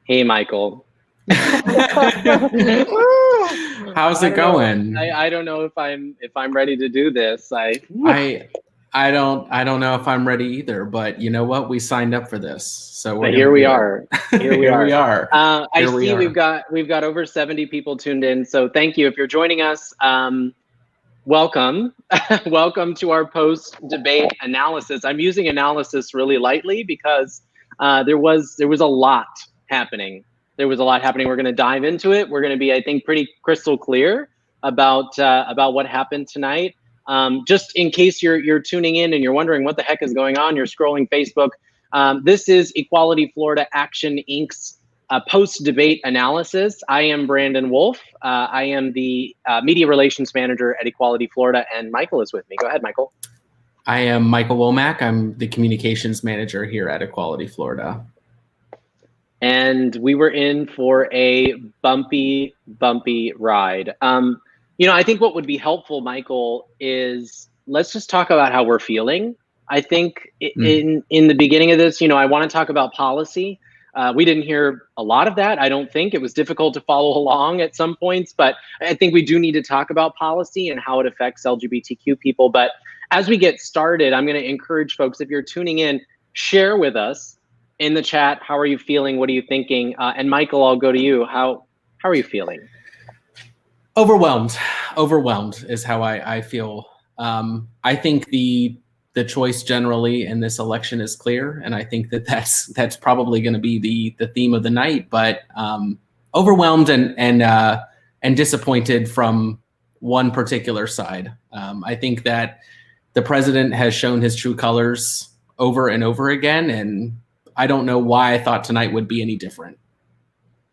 Hey, Michael. How's it going? I don't know if I'm ready to do this. I don't know if I'm ready either, but you know what? We signed up for this, so we're Here gonna we do are. it. Here we Here are. we are. I Here we see are. we've got over 70 people tuned in. So thank you. If you're joining us, welcome. Welcome to our post-debate analysis. I'm using analysis really lightly because there was a lot happening. There was a lot happening. We're going to dive into it. We're going to be, I think, pretty crystal clear about what happened tonight. Just in case you're tuning in and you're wondering what the heck is going on, you're scrolling Facebook. This is Equality Florida Action Inc.'s post-debate analysis. I am Brandon Wolf. I am the media relations manager at Equality Florida, and Michael is with me. Go ahead, Michael. I am Michael Womack. I'm the communications manager here at Equality Florida. And we were in for a bumpy ride. I think what would be helpful, Michael, is let's just talk about how we're feeling. I think in the beginning of this, I want to talk about policy. We didn't hear a lot of that. I don't think it was difficult to follow along at some points, but I think we do need to talk about policy and how it affects LGBTQ people. But as we get started, I'm going to encourage folks, if you're tuning in, share with us in the chat. How are you feeling? What are you thinking? And Michael, I'll go to you. How are you feeling? Overwhelmed is how I feel. I think the choice generally in this election is clear, and I think that's probably going to be the theme of the night. But overwhelmed and disappointed from one particular side. I think that the president has shown his true colors over and over again, and I don't know why I thought tonight would be any different.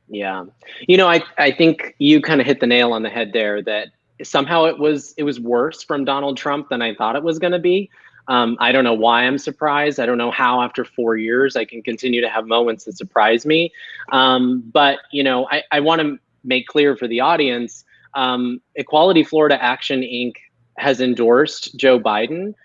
Yeah. I think you kind of hit the nail on the head there, that somehow it was worse from Donald Trump than I thought it was going to be. I don't know why I'm surprised. I don't know how after 4 years I can continue to have moments that surprise me. But I want to make clear for the audience, Equality Florida Action Inc. has endorsed Joe Biden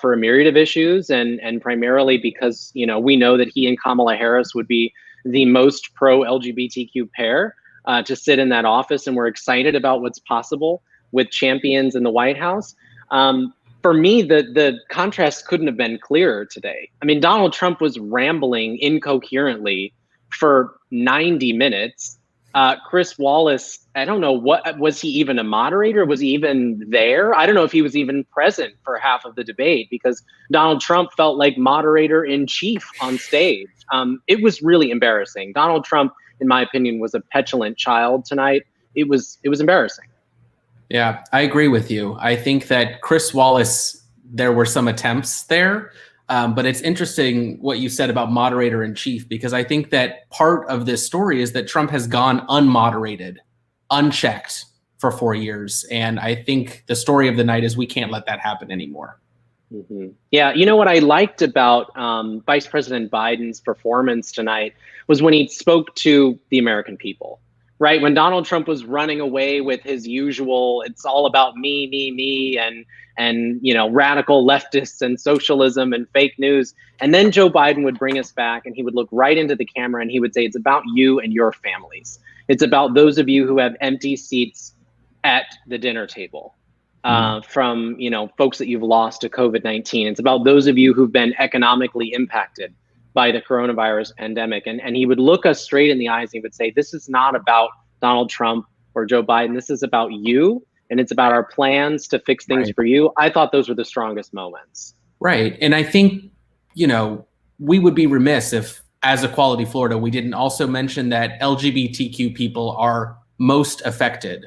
for a myriad of issues, and primarily because we know that he and Kamala Harris would be the most pro-LGBTQ pair to sit in that office, and we're excited about what's possible with champions in the White House. For me, the contrast couldn't have been clearer today. I mean, Donald Trump was rambling incoherently for 90 minutes. Chris Wallace, I don't know, was he even a moderator? Was he even there? I don't know if he was even present for half of the debate, because Donald Trump felt like moderator in chief on stage. It was really embarrassing. Donald Trump, in my opinion, was a petulant child tonight. It was embarrassing. Yeah, I agree with you. I think that Chris Wallace, there were some attempts there. But it's interesting what you said about moderator in chief, because I think that part of this story is that Trump has gone unmoderated, unchecked for 4 years. And I think the story of the night is we can't let that happen anymore. Mm-hmm. Yeah, what I liked about Vice President Biden's performance tonight was when he spoke to the American people, right? When Donald Trump was running away with his usual, it's all about me, and radical leftists and socialism and fake news. And then Joe Biden would bring us back, and he would look right into the camera and he would say, it's about you and your families. It's about those of you who have empty seats at the dinner table. From folks that you've lost to COVID-19. It's about those of you who've been economically impacted by the coronavirus pandemic. And he would look us straight in the eyes and he would say, this is not about Donald Trump or Joe Biden. This is about you, and it's about our plans to fix things for you. I thought those were the strongest moments. Right. And I think, we would be remiss if, as Equality Florida, we didn't also mention that LGBTQ people are most affected,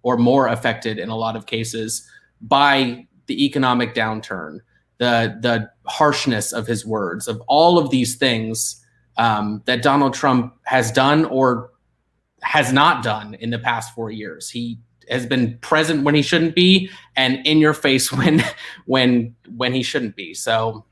or more affected in a lot of cases, by the economic downturn, the harshness of his words, of all of these things that Donald Trump has done or has not done in the past 4 years. He has been present when he shouldn't be, and in your face when he shouldn't be. So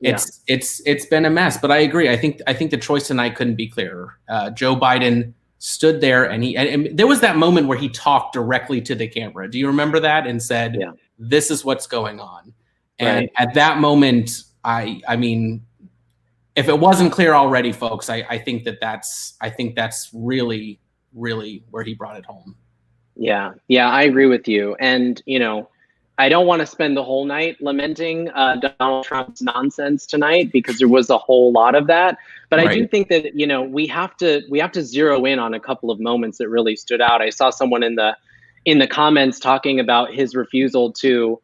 it's been a mess. But I agree. I think the choice tonight couldn't be clearer. Joe Biden stood there and there was that moment where he talked directly to the camera. Do you remember that? And said, this is what's going on. And at that moment, I mean, if it wasn't clear already, folks, I think that's really, really where he brought it home. Yeah, yeah, I agree with you. And, I don't want to spend the whole night lamenting Donald Trump's nonsense tonight, because there was a whole lot of that. But I do Right. think that, we have to zero in on a couple of moments that really stood out. I saw someone in the comments talking about his refusal to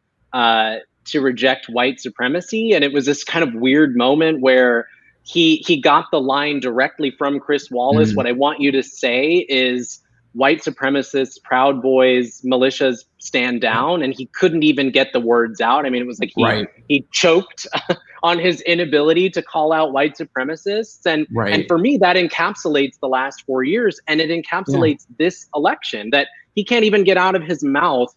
reject white supremacy, and it was this kind of weird moment where he got the line directly from Chris Wallace. What I want you to say is, white supremacists, Proud Boys, militias stand down, and he couldn't even get the words out. I mean, it was like Right. he choked on his inability to call out white supremacists, and Right. for me that encapsulates the last 4 years, and it encapsulates this election, that he can't even get out of his mouth,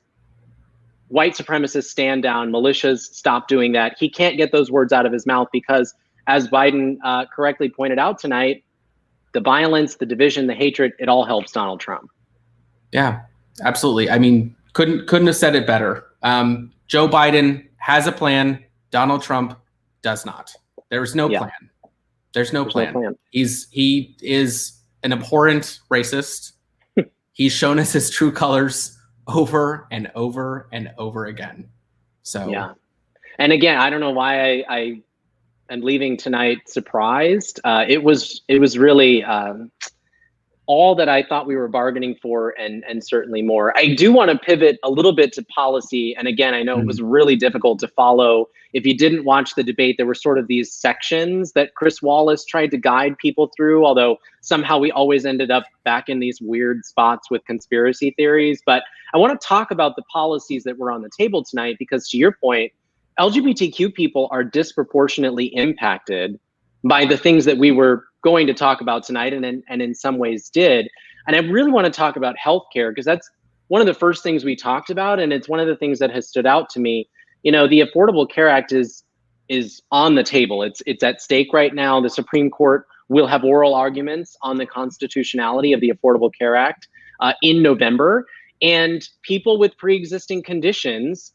white supremacists stand down, militias stop doing that. He can't get those words out of his mouth because, as Biden correctly pointed out tonight, the violence, the division, the hatred, it all helps Donald Trump. Yeah, absolutely. I mean, couldn't have said it better. Joe Biden has a plan. Donald Trump does not. There's no plan. There's no plan. He is an abhorrent racist. He's shown us his true colors over and over and over again. So yeah. And again, I don't know why I am leaving tonight surprised. It was really all that I thought we were bargaining for, and certainly more. I do want to pivot a little bit to policy. And again, I know it was really difficult to follow. If you didn't watch the debate, there were sort of these sections that Chris Wallace tried to guide people through, although somehow we always ended up back in these weird spots with conspiracy theories. But I want to talk about the policies that were on the table tonight, because to your point, LGBTQ people are disproportionately impacted by the things that we were going to talk about tonight, and in some ways did. And I really want to talk about healthcare, because that's one of the first things we talked about, and it's one of the things that has stood out to me. The Affordable Care Act is on the table. It's at stake right now. The Supreme Court will have oral arguments on the constitutionality of the Affordable Care Act in November, and people with pre-existing conditions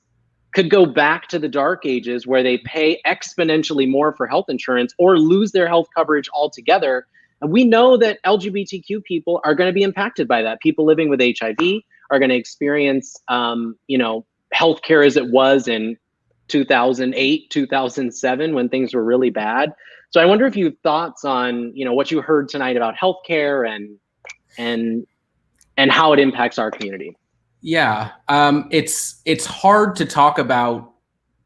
could go back to the dark ages where they pay exponentially more for health insurance or lose their health coverage altogether. And we know that LGBTQ people are going to be impacted by that. People living with HIV are going to experience, healthcare as it was in 2008, 2007, when things were really bad. So I wonder if you have thoughts on, what you heard tonight about healthcare and how it impacts our community. Yeah, it's hard to talk about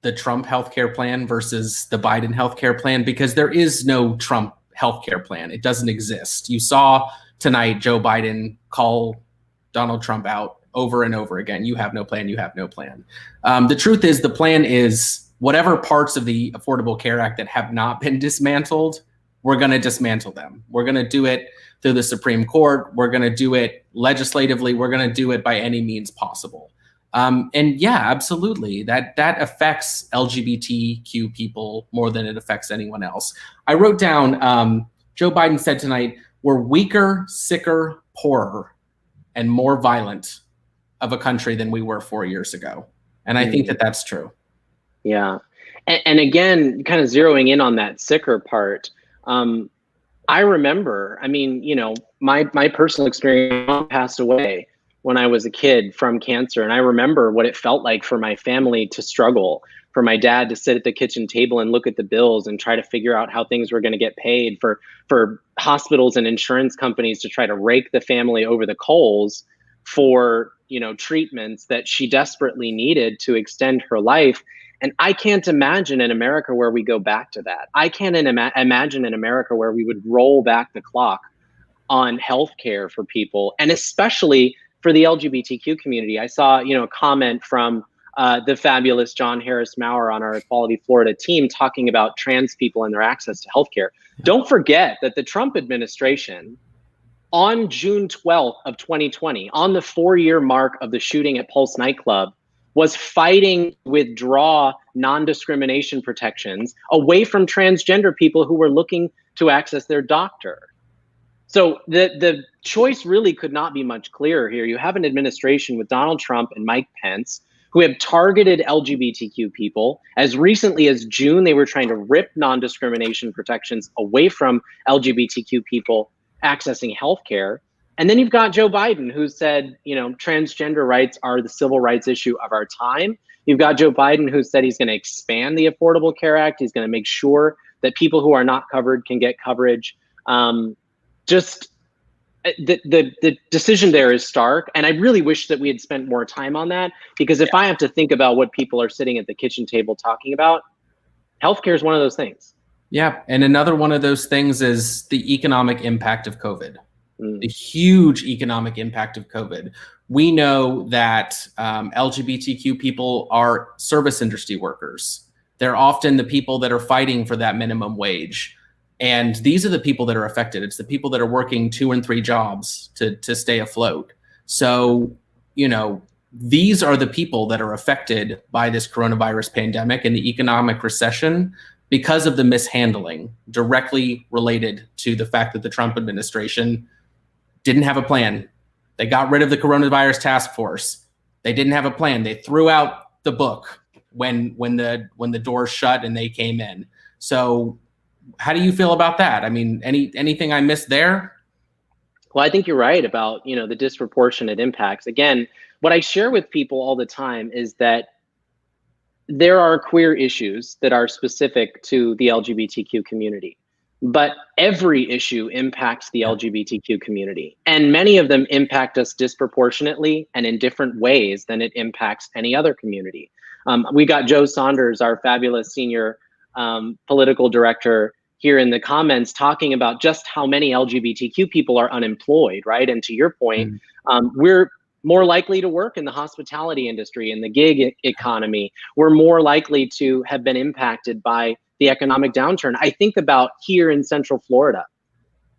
the Trump healthcare plan versus the Biden healthcare plan, because there is no Trump healthcare plan. It doesn't exist. You saw tonight Joe Biden call Donald Trump out over and over again. You have no plan. You have no plan. The truth is, the plan is whatever parts of the Affordable Care Act that have not been dismantled, we're going to dismantle them. We're going to do it through the Supreme Court. We're going to do it legislatively. We're going to do it by any means possible. And yeah, absolutely. That affects LGBTQ people more than it affects anyone else. I wrote down, Joe Biden said tonight, we're weaker, sicker, poorer, and more violent of a country than we were 4 years ago. And I think that that's true. Yeah. And again, kind of zeroing in on that sicker part, I remember, my personal experience, my mom passed away when I was a kid from cancer. And I remember what it felt like for my family to struggle, for my dad to sit at the kitchen table and look at the bills and try to figure out how things were going to get paid, for hospitals and insurance companies to try to rake the family over the coals for, treatments that she desperately needed to extend her life. And I can't imagine an America where we go back to that. I can't imagine an America where we would roll back the clock on healthcare for people, and especially for the LGBTQ community. I saw, a comment from the fabulous John Harris Maurer on our Equality Florida team talking about trans people and their access to healthcare. Don't forget that the Trump administration, on June 12th of 2020, on the 4-year mark of the shooting at Pulse nightclub, was fighting to withdraw non-discrimination protections away from transgender people who were looking to access their doctor. So the choice really could not be much clearer here. You have an administration with Donald Trump and Mike Pence who have targeted LGBTQ people. As recently as June, they were trying to rip non-discrimination protections away from LGBTQ people accessing healthcare. And then you've got Joe Biden, who said, transgender rights are the civil rights issue of our time. You've got Joe Biden, who said he's going to expand the Affordable Care Act. He's going to make sure that people who are not covered can get coverage. The decision there is stark. And I really wish that we had spent more time on that, because if I have to think about what people are sitting at the kitchen table talking about, healthcare is one of those things. Yeah. And another one of those things is the economic impact of COVID. The huge economic impact of COVID. We know that LGBTQ people are service industry workers. They're often the people that are fighting for that minimum wage. And these are the people that are affected. It's the people that are working 2 and 3 jobs to stay afloat. So, these are the people that are affected by this coronavirus pandemic and the economic recession because of the mishandling directly related to the fact that the Trump administration didn't have a plan. They got rid of the coronavirus task force. They didn't have a plan. They threw out the book when the doors shut and they came in. So how do you feel about that? I mean, anything I missed there? Well, I think you're right about, the disproportionate impacts. Again, what I share with people all the time is that there are queer issues that are specific to the LGBTQ community. But every issue impacts the LGBTQ community, and many of them impact us disproportionately and in different ways than it impacts any other community. We got Joe Saunders, our fabulous senior political director, here in the comments talking about just how many LGBTQ people are unemployed, right? And to your point, we're more likely to work in the hospitality industry, in the gig economy. We're more likely to have been impacted by the economic downturn. I think about here in Central Florida,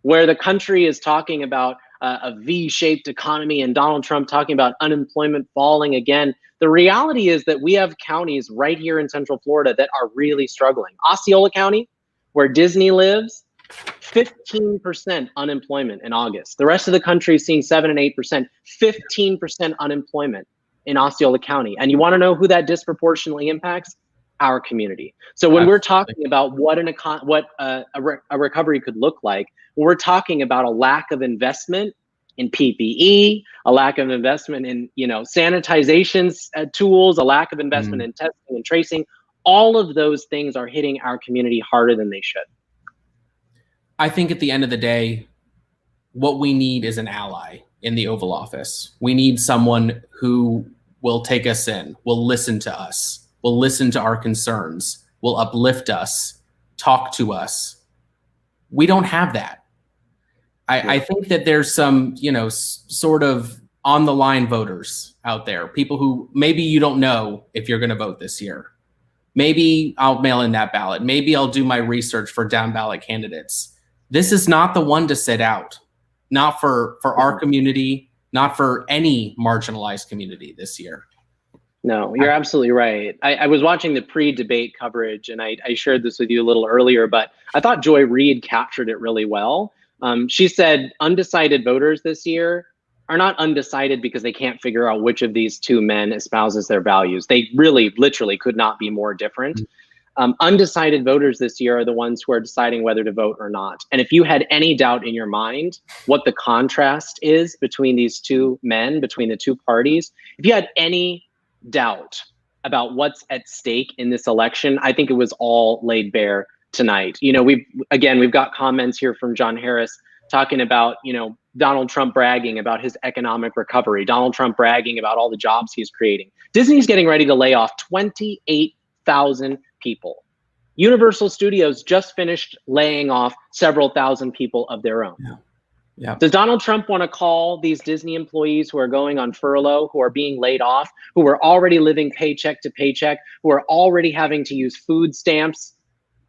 where the country is talking about a V-shaped economy and Donald Trump talking about unemployment falling again. The reality is that we have counties right here in Central Florida that are really struggling. Osceola County, where Disney lives, 15% unemployment in August. The rest of the country is seeing 7 and 8%, 15% unemployment in Osceola County. And you want to know who that disproportionately impacts? Our community. So when we're talking about what a recovery could look like, we're talking about a lack of investment in PPE, a lack of investment in sanitization tools, a lack of investment in testing and tracing. All of those things are hitting our community harder than they should. I think at the end of the day, what we need is an ally in the Oval Office. We need someone who will take us in, will listen to us, will listen to our concerns, will uplift us, talk to us. We don't have that. I think that there's some, sort of on the line voters out there, people who maybe you don't know if you're going to vote this year. Maybe I'll mail in that ballot. Maybe I'll do my research for down ballot candidates. This is not the one to sit out, not for our community, not for any marginalized community this year. No, you're absolutely right. I was watching the pre-debate coverage, and I shared this with you a little earlier, but I thought Joy Reid captured it really well. She said undecided voters this year are not undecided because they can't figure out which of these two men espouses their values. They really, literally could not be more different. Undecided voters this year are the ones who are deciding whether to vote or not. And if you had any doubt in your mind what the contrast is between these two men, between the two parties, if you had any doubt about what's at stake in this election, I think it was all laid bare tonight. We've got comments here from John Harris talking about, Donald Trump bragging about his economic recovery, Donald Trump bragging about all the jobs he's creating. Disney's getting ready to lay off 28,000 people. Universal Studios just finished laying off several thousand people of their own. Yeah. Does Donald Trump want to call these Disney employees who are going on furlough, who are being laid off, who are already living paycheck to paycheck, who are already having to use food stamps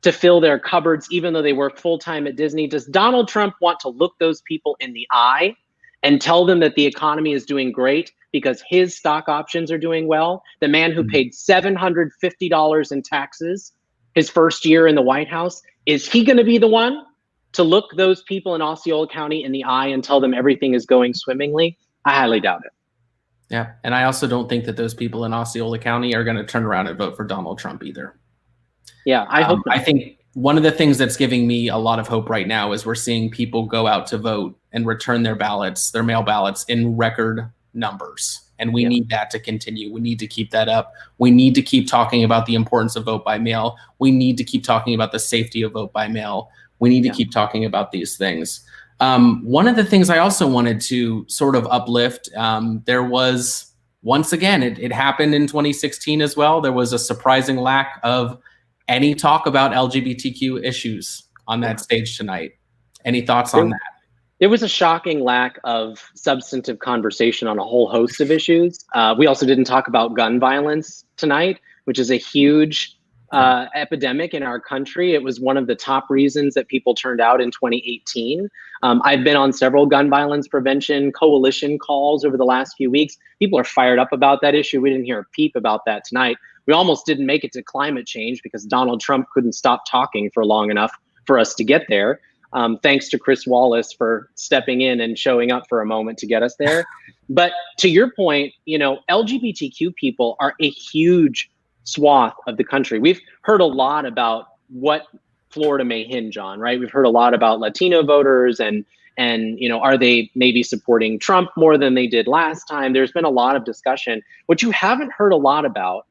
to fill their cupboards, even though they work full-time at Disney? Does Donald Trump want to look those people in the eye and tell them that the economy is doing great because his stock options are doing well? The man who paid $750 in taxes his first year in the White House, is he going to be the one to look those people in Osceola County in the eye and tell them everything is going swimmingly? I highly doubt it. Yeah. And I also don't think that those people in Osceola County are going to turn around and vote for Donald Trump either. Yeah, I hope not. I think one of the things that's giving me a lot of hope right now is we're seeing people go out to vote and return their ballots, their mail ballots, in record numbers. And we need that to continue. We need to keep that up. We need to keep talking about the importance of vote by mail. We need to keep talking about the safety of vote by mail. We need to keep talking about these things. One of the things I also wanted to sort of uplift, there was, once again, it happened in 2016 as well. There was a surprising lack of any talk about LGBTQ issues on that stage tonight. Any thoughts on that? There was a shocking lack of substantive conversation on a whole host of issues. We also didn't talk about gun violence tonight, which is a huge epidemic in our country. It was one of the top reasons that people turned out in 2018. I've been on several gun violence prevention coalition calls over the last few weeks. People are fired up about that issue. We didn't hear a peep about that tonight. We almost didn't make it to climate change because Donald Trump couldn't stop talking for long enough for us to get there. Thanks to Chris Wallace for stepping in and showing up for a moment to get us there. But to your point, you know, LGBTQ people are a huge swath of the country. We've heard a lot about what Florida may hinge on, right? We've heard a lot about Latino voters and you know, are they maybe supporting Trump more than they did last time? There's been a lot of discussion. What you haven't heard a lot about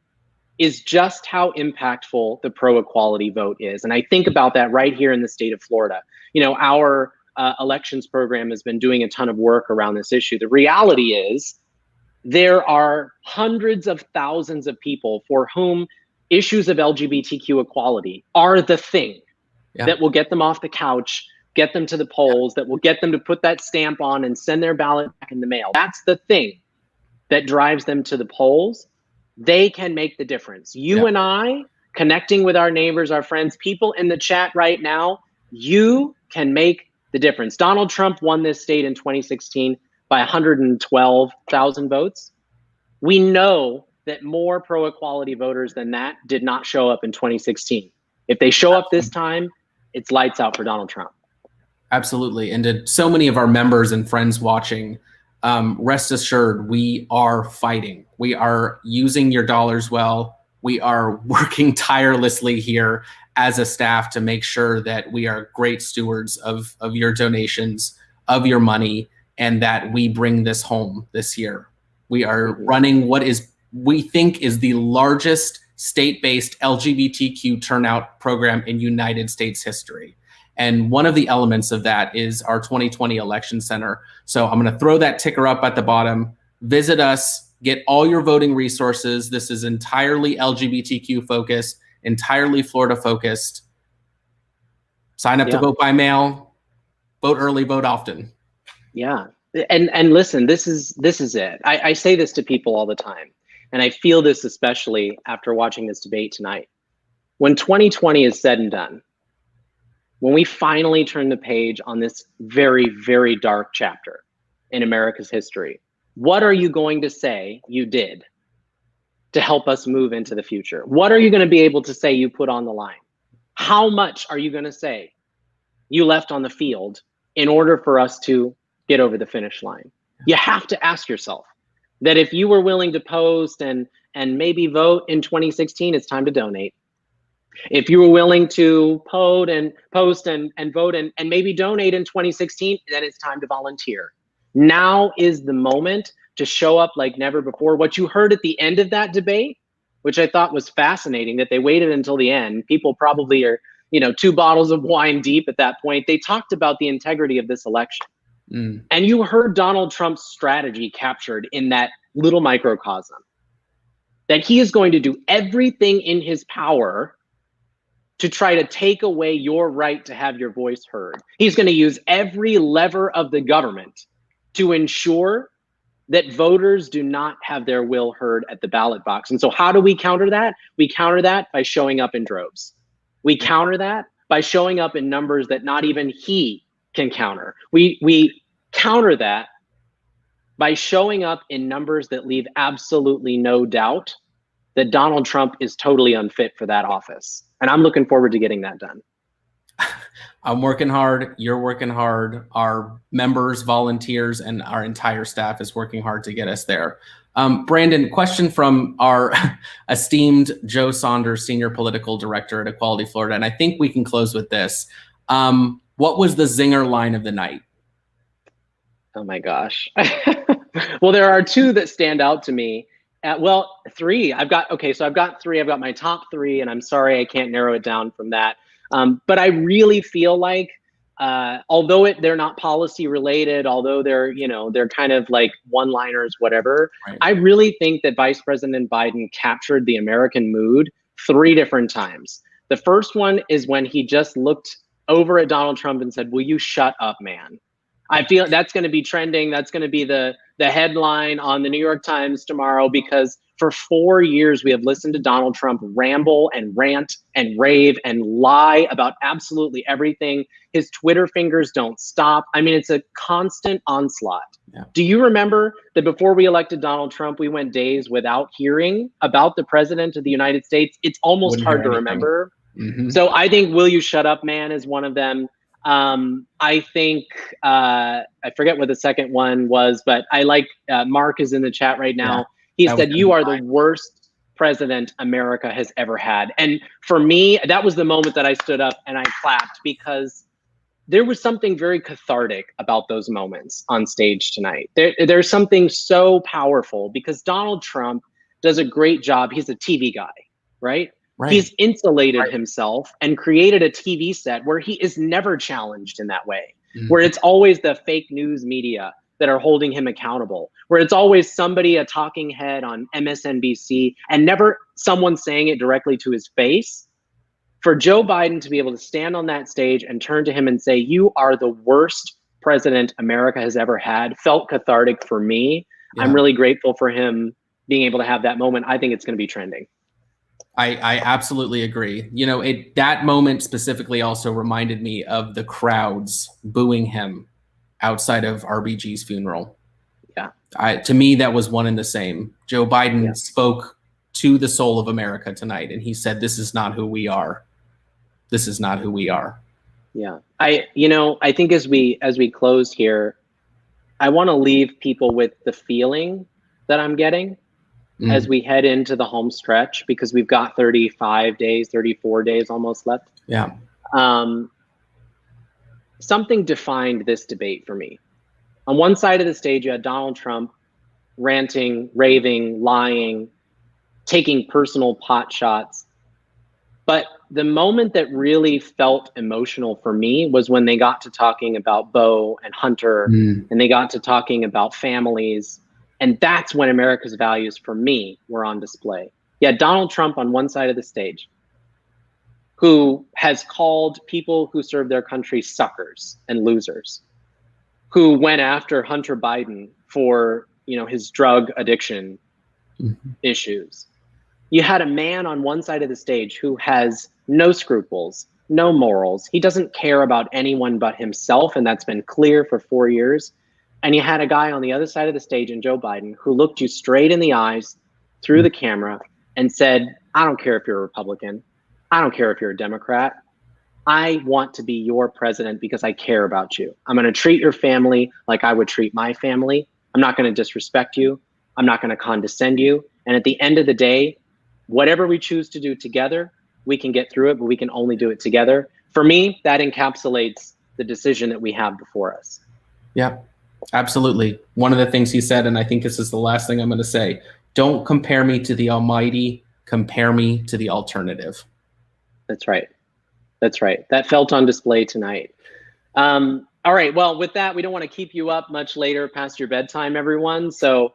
is just how impactful the pro-equality vote is. And I think about that right here in the state of Florida. You know, our elections program has been doing a ton of work around this issue. The reality is there are hundreds of thousands of people for whom issues of LGBTQ equality are the thing that will get them off the couch, get them to the polls, that will get them to put that stamp on and send their ballot back in the mail. That's the thing that drives them to the polls. They can make the difference. You and I, connecting with our neighbors, our friends, people in the chat right now, you can make the difference. Donald Trump won this state in 2016 by 112,000 votes. We know that more pro-equality voters than that did not show up in 2016. If they show up this time, it's lights out for Donald Trump. Absolutely. And to so many of our members and friends watching, rest assured, we are fighting. We are using your dollars well. We are working tirelessly here as a staff to make sure that we are great stewards of your donations, of your money, and that we bring this home this year. We are running what we think is the largest state-based LGBTQ turnout program in United States history. And one of the elements of that is our 2020 Election Center. So I'm going to throw that ticker up at the bottom. Visit us, get all your voting resources. This is entirely LGBTQ focused, entirely Florida focused. Sign up to vote by mail, vote early, vote often. Yeah. And listen, this is it. I say this to people all the time, and I feel this especially after watching this debate tonight. When 2020 is said and done, when we finally turn the page on this very, very dark chapter in America's history, what are you going to say you did to help us move into the future? What are you going to be able to say you put on the line? How much are you going to say you left on the field in order for us to get over the finish line? You have to ask yourself that if you were willing to post and maybe vote in 2016, it's time to donate. If you were willing to post and vote and maybe donate in 2016, then it's time to volunteer. Now is the moment to show up like never before. What you heard at the end of that debate, which I thought was fascinating, that they waited until the end. People probably are, 2 bottles of wine deep at that point. They talked about the integrity of this election. And you heard Donald Trump's strategy captured in that little microcosm, that he is going to do everything in his power to try to take away your right to have your voice heard. He's going to use every lever of the government to ensure that voters do not have their will heard at the ballot box. And so how do we counter that? We counter that by showing up in droves. We counter that by showing up in numbers that not even he can counter. We counter that by showing up in numbers that leave absolutely no doubt that Donald Trump is totally unfit for that office. And I'm looking forward to getting that done. I'm working hard. You're working hard. Our members, volunteers, and our entire staff is working hard to get us there. Brandon, question from our esteemed Joe Saunders, Senior Political Director at Equality Florida, and I think we can close with this. What was the zinger line of the night? Oh my gosh. Well, there are two that stand out to me. Well, three. I've got three. I've got my top three, and I'm sorry I can't narrow it down from that. But I really feel like, although they're not policy related, although they're kind of like one-liners, whatever. Right. I really think that Vice President Biden captured the American mood three different times. The first one is when he just looked over at Donald Trump and said, "Will you shut up, man?" I feel that's going to be trending. That's going to be the headline on the New York Times tomorrow, because for 4 years we have listened to Donald Trump ramble and rant and rave and lie about absolutely everything. His Twitter fingers don't stop. I mean, it's a constant onslaught. Yeah. Do you remember that before we elected Donald Trump, we went days without hearing about the president of the United States? It's almost hard to remember. Mm-hmm. So I think "Will you shut up, man" is one of them. I think I forget what the second one was, but I like Mark is in the chat right now. Yeah, he said, "You are the worst president America has ever had." And for me, that was the moment that I stood up and I clapped, because there was something very cathartic about those moments on stage tonight. There's something so powerful, because Donald Trump does a great job. He's a TV guy, right? Right. He's insulated himself and created a TV set where he is never challenged in that way, where it's always the fake news media that are holding him accountable, where it's always somebody, a talking head on MSNBC, and never someone saying it directly to his face. For Joe Biden to be able to stand on that stage and turn to him and say, "You are the worst president America has ever had," felt cathartic for me. Yeah. I'm really grateful for him being able to have that moment. I think it's going to be trending. I absolutely agree. You know, that moment specifically also reminded me of the crowds booing him outside of RBG's funeral. Yeah. To me, that was one and the same. Joe Biden spoke to the soul of America tonight, and he said, "This is not who we are. This is not who we are." Yeah. I think as we close here, I want to leave people with the feeling that I'm getting as we head into the home stretch, because we've got 35 days, 34 days almost left. Yeah. Something defined this debate for me. On one side of the stage, you had Donald Trump ranting, raving, lying, taking personal pot shots. But the moment that really felt emotional for me was when they got to talking about Bo and Hunter, and they got to talking about families. And that's when America's values, for me, were on display. You had Donald Trump on one side of the stage, who has called people who serve their country suckers and losers, who went after Hunter Biden for, his drug addiction issues. You had a man on one side of the stage who has no scruples, no morals. He doesn't care about anyone but himself, and that's been clear for 4 years. And you had a guy on the other side of the stage in Joe Biden who looked you straight in the eyes through the camera and said, "I don't care if you're a Republican. I don't care if you're a Democrat. I want to be your president because I care about you. I'm going to treat your family like I would treat my family. I'm not going to disrespect you. I'm not going to condescend you. And at the end of the day, whatever we choose to do together, we can get through it, but we can only do it together." For me, that encapsulates the decision that we have before us. Yeah. Absolutely. One of the things he said, and I think this is the last thing I'm going to say, "Don't compare me to the almighty, compare me to the alternative." That's right. That's right. That felt on display tonight. All right. Well, with that, we don't want to keep you up much later past your bedtime, everyone. So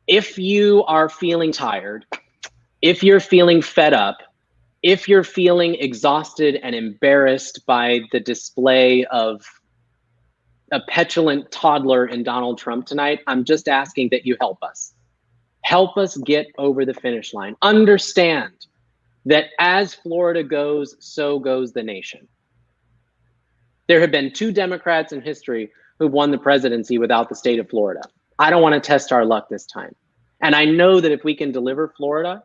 if you are feeling tired, if you're feeling fed up, if you're feeling exhausted and embarrassed by the display of a petulant toddler in Donald Trump tonight, I'm just asking that you help us. Help us get over the finish line. Understand that as Florida goes, so goes the nation. There have been 2 Democrats in history who've won the presidency without the state of Florida. I don't want to test our luck this time. And I know that if we can deliver Florida,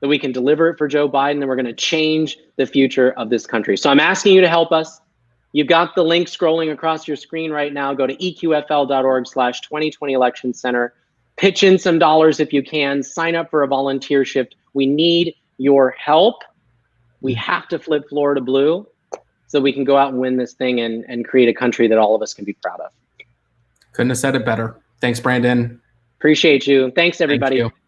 that we can deliver it for Joe Biden, then we're going to change the future of this country. So I'm asking you to help us. You've got the link scrolling across your screen right now. Go to eqfl.org/2020 Election Center. Pitch in some dollars if you can. Sign up for a volunteer shift. We need your help. We have to flip Florida blue so we can go out and win this thing and create a country that all of us can be proud of. Couldn't have said it better. Thanks, Brandon. Appreciate you. Thanks, everybody. Thank you.